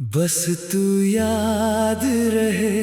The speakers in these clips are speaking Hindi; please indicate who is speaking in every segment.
Speaker 1: बस तू याद रहे।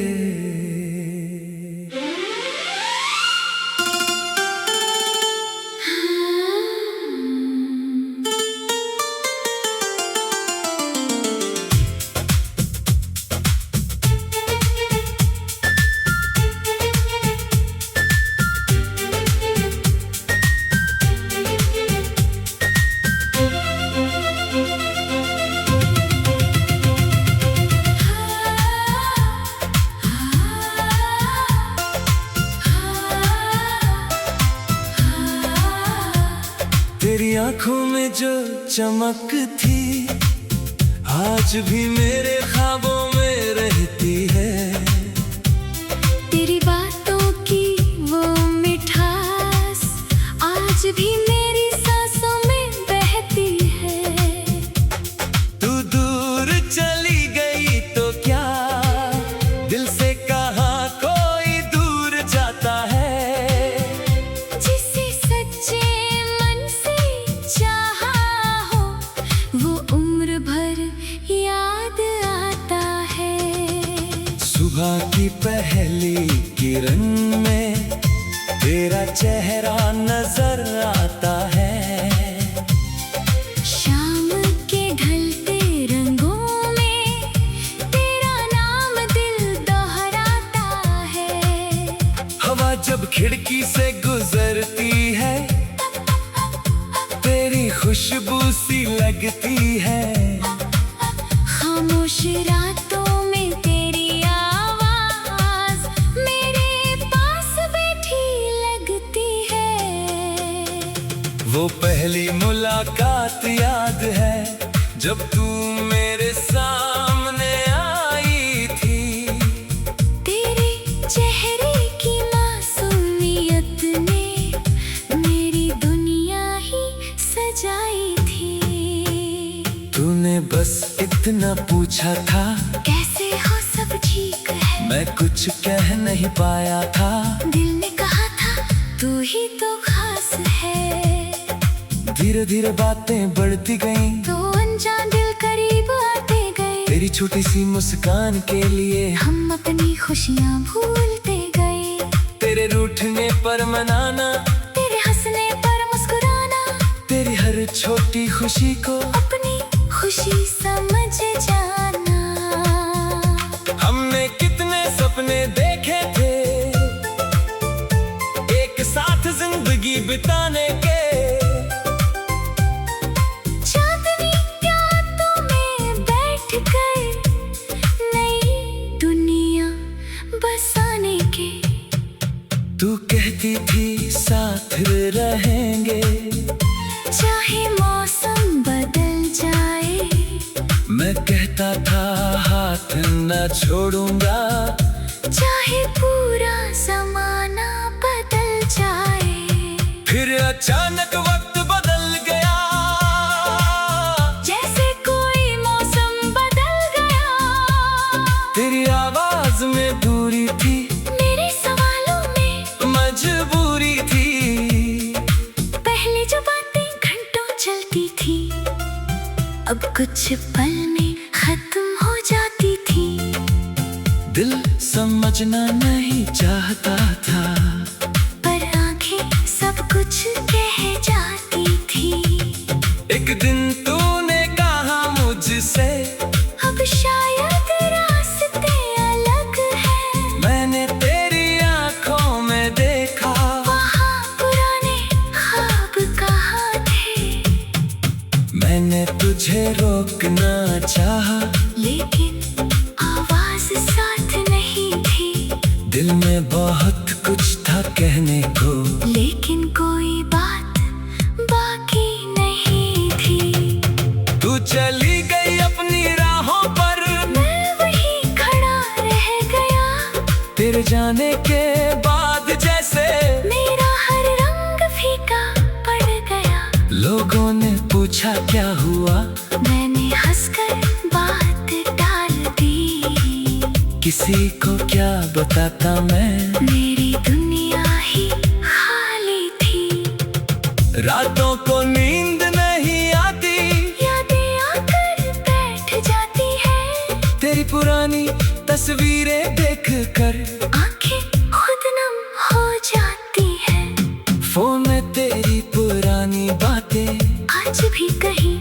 Speaker 1: तेरी आंखों में जो चमक थी आज भी मेरे ख्वाबों में रहती है।
Speaker 2: तेरी बातों की वो मिठास आज भी मेरी सांसों में बहती है।
Speaker 1: तू दूर चली गई तो क्या दिल से कहाँ कोई दूर जाता है।
Speaker 2: जिसे सच्चे मन से चाहा हो वो उम्र भर याद आता है।
Speaker 1: सुबह की पहली किरण में तेरा चेहरा नजर आता है।
Speaker 2: शाम के ढलते रंगों में तेरा नाम दिल दोहराता है।
Speaker 1: हवा जब खिड़की से गुजरती है तेरी खुशबू सी लगती है।
Speaker 2: खामोश रातों में तेरी आवाज मेरे पास बैठी लगती है।
Speaker 1: वो पहली मुलाकात याद है जब तू मेरे सामने आई थी।
Speaker 2: तेरे चेहरे की मासूमियत ने मेरी दुनिया ही सजाई थी।
Speaker 1: तूने बस इतना पूछा था
Speaker 2: कैसे हो सब ठीक है।
Speaker 1: मैं कुछ कह नहीं पाया था।
Speaker 2: दिल ने कहा था तू ही तो खास है।
Speaker 1: धीरे धीरे बातें बढ़ती गईं।
Speaker 2: तो अनजान दिल करीब आते गए।
Speaker 1: तेरी छोटी सी मुस्कान के लिए
Speaker 2: हम अपनी खुशियाँ भूलते गए।
Speaker 1: तेरे रूठने पर मनाना,
Speaker 2: तेरे हंसने पर मुस्कुराना,
Speaker 1: तेरी हर छोटी खुशी को
Speaker 2: अपनी खुशी समझ जाना।
Speaker 1: हमने कितने सपने देखे थे एक साथ जिंदगी बिताने के।
Speaker 2: चांदनी रातों में बैठकर नई दुनिया बसाने के।
Speaker 1: तू कहती थी साथ रहेंगे
Speaker 2: चाहे मौसम बदल जाए।
Speaker 1: मैं कहता था हाथ न छोड़ूंगा।
Speaker 2: चाहे पूरा जमाना बदल जाए।
Speaker 1: फिर अचानक वक्त बदल गया
Speaker 2: जैसे कोई मौसम बदल गया।
Speaker 1: तेरी आवाज में दूरी थी
Speaker 2: मेरे सवालों में
Speaker 1: मजबूरी थी।
Speaker 2: पहले जो बातें घंटों चलती थी अब कुछ पल में खत्म हो जाती थी।
Speaker 1: दिल समझना नहीं चाहता था
Speaker 2: पर आंखें सब कुछ कह जाती थी।
Speaker 1: एक दिन तूने कहा मुझसे
Speaker 2: अब शायद रास्ते अलग हैं।
Speaker 1: मैंने तेरी आंखों में देखा
Speaker 2: वहाँ पुराने ख्वाब कहाँ थे।
Speaker 1: मैंने तुझे रोकना चाहा
Speaker 2: लेकिन आवाज साथ नहीं थी।
Speaker 1: दिल में बहुत कुछ था कहने को
Speaker 2: लेकिन कोई बात बाकी नहीं थी।
Speaker 1: तू चली गई अपनी राहों पर
Speaker 2: मैं वहीं खड़ा रह गया।
Speaker 1: तेरे जाने के बाद जैसे
Speaker 2: मेरा हर रंग फीका पड़ गया।
Speaker 1: लोगों ने पूछा क्या हुआ
Speaker 2: मैंने हंसकर बात टाल दी।
Speaker 1: किसी को क्या बताता मैं।
Speaker 2: मेरी दुनिया ही खाली थी।
Speaker 1: रातों को नींद नहीं आती
Speaker 2: यादें आकर बैठ जाती है।
Speaker 1: तेरी पुरानी तस्वीरें देख कर
Speaker 2: आंखें खुद नम हो जाती है।
Speaker 1: फोन में तेरी पुरानी बातें
Speaker 2: आज भी कहीं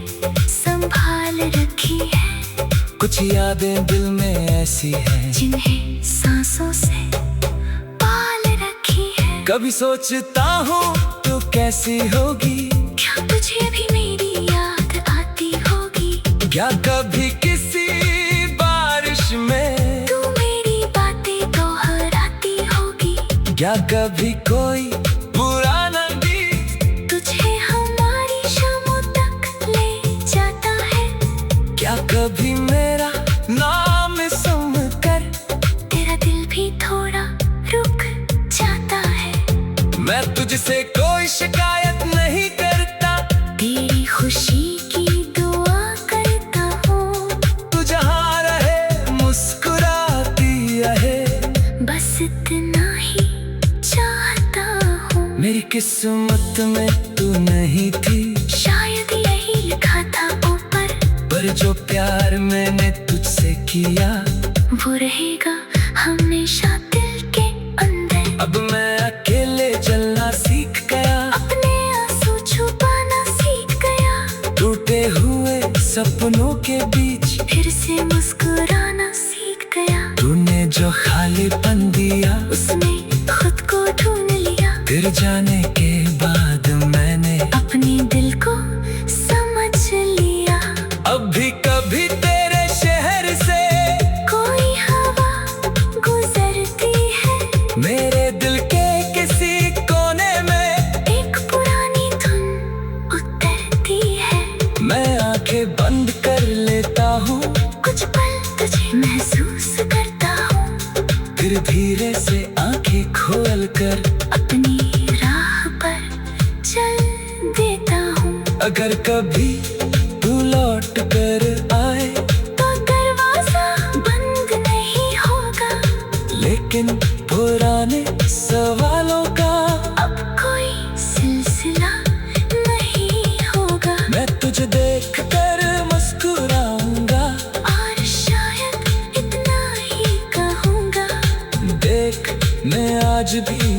Speaker 2: संभाल रखी है।
Speaker 1: कुछ यादें दिल में ऐसी हैं
Speaker 2: जिन्हें सांसों से पाल रखी है।
Speaker 1: कभी सोचता हूँ तू कैसी होगी,
Speaker 2: क्या तुझे भी मेरी याद आती होगी?
Speaker 1: क्या कभी किसी बारिश में
Speaker 2: तू मेरी बातें दोहराती होगी?
Speaker 1: क्या कभी कोई पुराना गीत
Speaker 2: तुझे हमारी शामों तक ले जाता है?
Speaker 1: क्या कभी मेरा नाम सुन कर
Speaker 2: तेरा दिल भी थोड़ा रुक जाता है?
Speaker 1: मैं तुझसे कोई शिकायत नहीं करता,
Speaker 2: तेरी खुशी की दुआ करता हूँ।
Speaker 1: तू जहाँ रहे मुस्कुराती रहे,
Speaker 2: बस इतना ही चाहता हूँ।
Speaker 1: मेरी किस्मत में तू नहीं थी,
Speaker 2: शायद यही लिखा था ऊपर,
Speaker 1: पर जो प्यार मैंने तुझसे किया
Speaker 2: वो रहेगा हमेशा दिल के अंदर।
Speaker 1: अब मैं अकेले चलना सीख गया,
Speaker 2: अपने आंसू छुपाना सीख गया।
Speaker 1: टूटे हुए सपनों के बीच
Speaker 2: फिर से मुस्कुराना सीख गया।
Speaker 1: तूने जो खालीपन दिया
Speaker 2: उसमें खुद को ढूंढ लिया।
Speaker 1: फिर जाने के बाद मैंने
Speaker 2: अपने दिल को समझ लिया।
Speaker 1: अब भी कभी तेरे शहर से
Speaker 2: कोई हवा गुजरती है,
Speaker 1: मेरे दिल के किसी कोने में
Speaker 2: एक पुरानी धुन उतरती है।
Speaker 1: मैं आंखें बंद कर लेता हूँ,
Speaker 2: कुछ पल तुझे महसूस करता हूँ।
Speaker 1: फिर धीरे से आंखें खोल कर
Speaker 2: अपनी राह पर चल देता हूँ।
Speaker 1: अगर कभी तू लौट कर आए
Speaker 2: तो दरवाजा बंद नहीं होगा,
Speaker 1: लेकिन पुराने सवालों का
Speaker 2: अब कोई सिलसिला नहीं होगा।
Speaker 1: मैं तुझे देख कर मुस्कुराऊंगा,
Speaker 2: और शायद इतना ही कहूँगा,
Speaker 1: देख मैं आज भी